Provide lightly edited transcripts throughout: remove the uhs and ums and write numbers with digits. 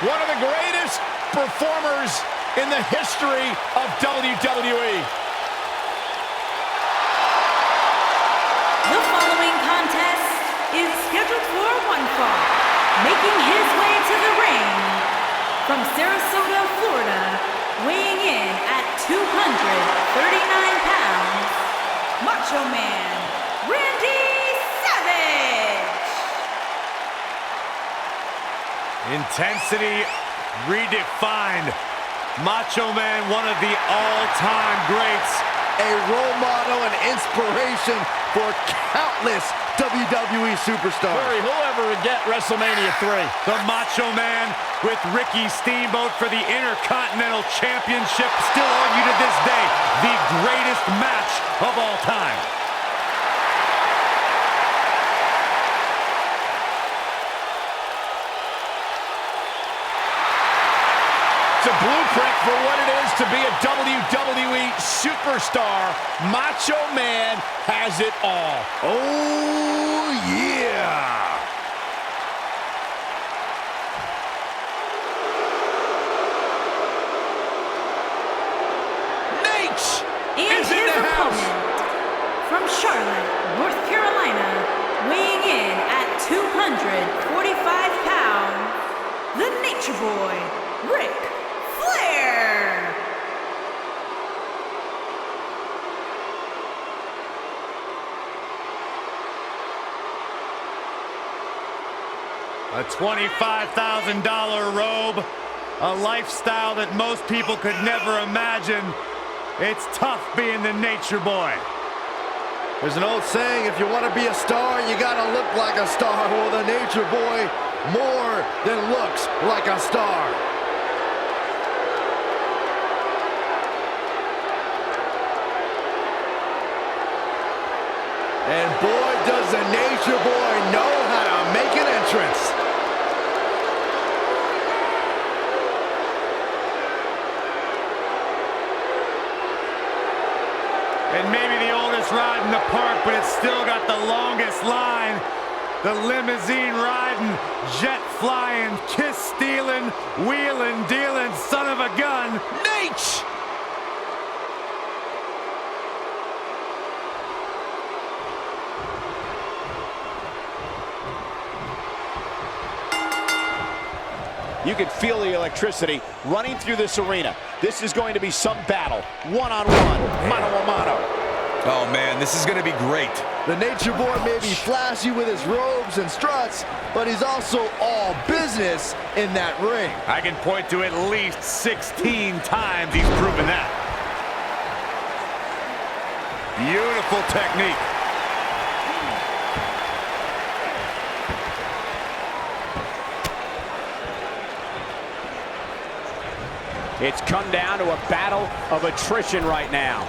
one of the greatest performers in the history of WWE. The following contest is scheduled for one fall. Making his way to the ring from Sarasota, Florida, weighing in at 239 pounds, Macho Man, Randy Savage. Intensity redefined. Macho Man, one of the all-time greats. A role model and inspiration for countless WWE superstars. Corey, who'll ever forget WrestleMania 3? The Macho Man with Ricky Steamboat for the Intercontinental Championship. Still argued to this day, the greatest match of all time. It's a blueprint for what it is to be a WWE superstar. Macho Man has it all. Oh, yeah. Nate And is in his the house. opponent from Charlotte, North Carolina, weighing in at 245 pounds, the Nature Boy, Ric Flair. A $25,000 robe, a lifestyle that most people could never imagine. It's tough being the Nature Boy. There's an old saying, if you want to be a star, you got to look like a star. Well, the Nature Boy more than looks like a star. And boy, does the Nature Boy know how to make an entrance. And maybe the oldest ride in the park, but it's still got the longest line. The limousine riding, jet flying, kiss stealing, wheeling, dealing, son of a gun, Nate! You can feel the electricity running through this arena. This is going to be some battle. One-on-one, mano-a-mano. Oh man, this is gonna be great. The Nature Boy may be flashy with his robes and struts, but he's also all business in that ring. I can point to at least 16 times he's proven that. Beautiful technique. It's come down to a battle of attrition right now.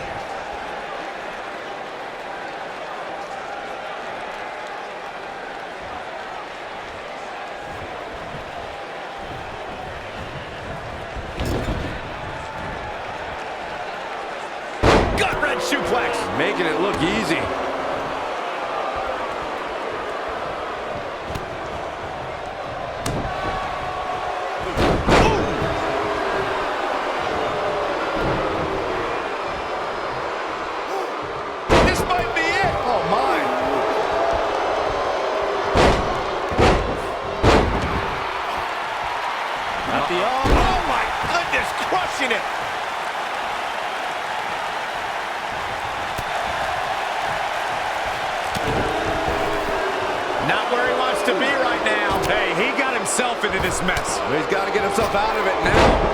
Gut-wrench suplex. Making it look easy. Oh my goodness, crushing it. Not where he wants to be right now. Hey, he got himself into this mess. He's got to get himself out of it now.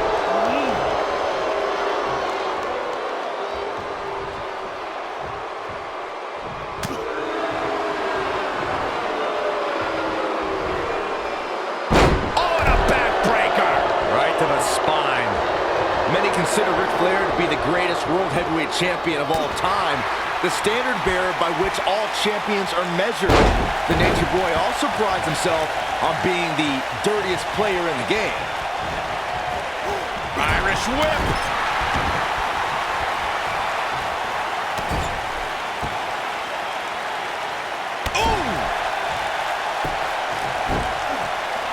Consider Ric Flair to be the greatest World Heavyweight Champion of all time, the standard bearer by which all champions are measured. The Nature Boy also prides himself on being the dirtiest player in the game. Irish whip. Ooh!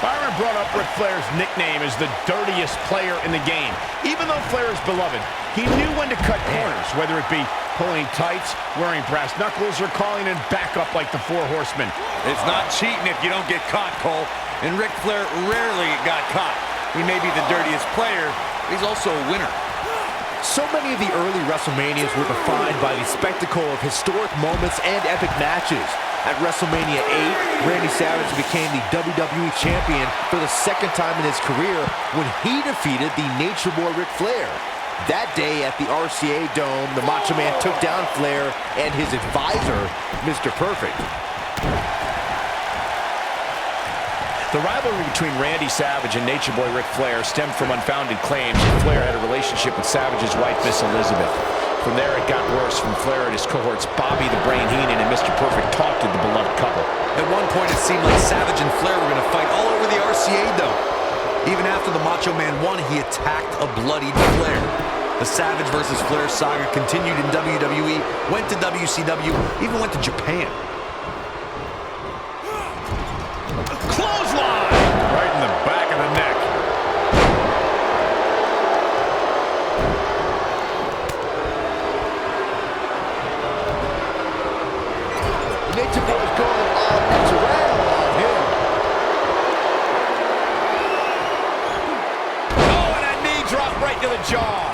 Byron brought up Ric Flair's nickname as the dirtiest player in the game. Even though Flair is beloved, he knew when to cut corners, whether it be pulling tights, wearing brass knuckles, or calling in backup like the Four Horsemen. It's not cheating if you don't get caught, Cole. And Ric Flair rarely got caught. He may be the dirtiest player, but he's also a winner. So many of the early WrestleManias were defined by the spectacle of historic moments and epic matches. At WrestleMania 8, Randy Savage became the WWE Champion for the second time in his career when he defeated the Nature Boy Ric Flair. That day at the RCA Dome, the Macho Man took down Flair and his advisor, Mr. Perfect. The rivalry between Randy Savage and Nature Boy Ric Flair stemmed from unfounded claims that Flair had a relationship with Savage's wife, Miss Elizabeth. From there, it got worse from Flair and his cohorts Bobby the Brain Heenan and Mr. Perfect taunted the beloved couple. At one point, it seemed like Savage and Flair were going to fight all over the RCA Dome. Even after the Macho Man won, he attacked a bloodied Flair. The Savage versus Flair saga continued in WWE, went to WCW, even went to Japan. Clothesline! Right in the back of the neck. The Nature Boy's going all natural on him. Oh, and a knee drop right to the jaw.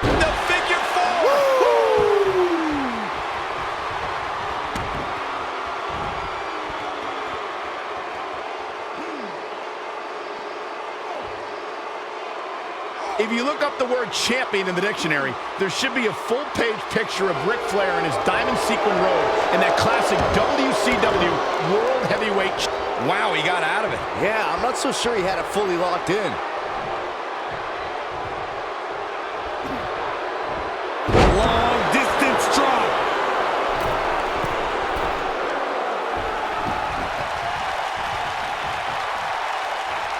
The figure four. If you look up the word champion in the dictionary, there should be a full-page picture of Ric Flair in his diamond sequin robe and that classic WCW World Heavyweight. Wow, he got out of it. Yeah, I'm not so sure he had it fully locked in. Long distance drop.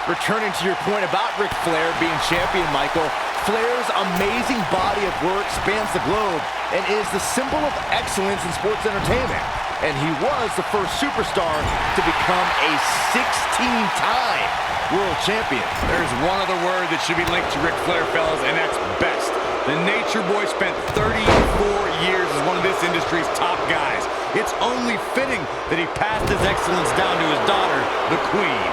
Returning to your point about Ric Flair being champion, Michael, Flair's amazing body of work spans the globe and is the symbol of excellence in sports entertainment. And he was the first superstar to become a 16-time world champion. There's one other word that should be linked to Ric Flair, fellas, and that's best. The Nature Boy spent 34 years as one of this industry's top guys. It's only fitting that he passed his excellence down to his daughter, the Queen.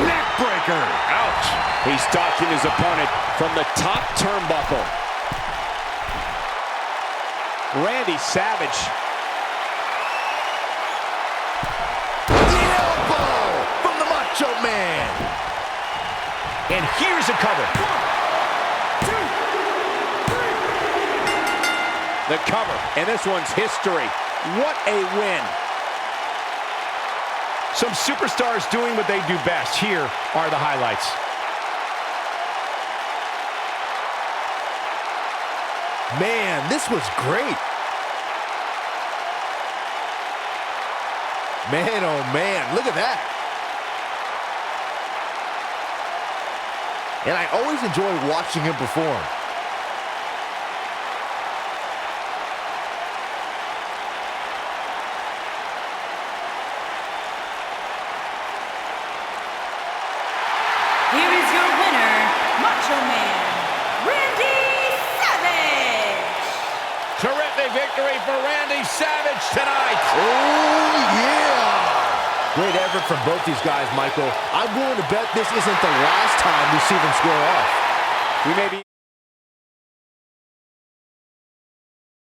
Neckbreaker! Ouch! He's stalking his opponent from the top turnbuckle. Randy Savage. The elbow from the Macho Man. And here's a cover. 1, 2, 3. The cover, and this one's history. What a win. Some superstars doing what they do best. Here are the highlights. Man, this was great. Man, oh man, look at that. And I always enjoy watching him perform. Here is your winner, Macho Man, Randy Savage. Terrific victory for Randy Savage tonight. Oh, yeah. Great effort from both these guys, Michael. I'm willing to bet this isn't the last time we see them square off. We may be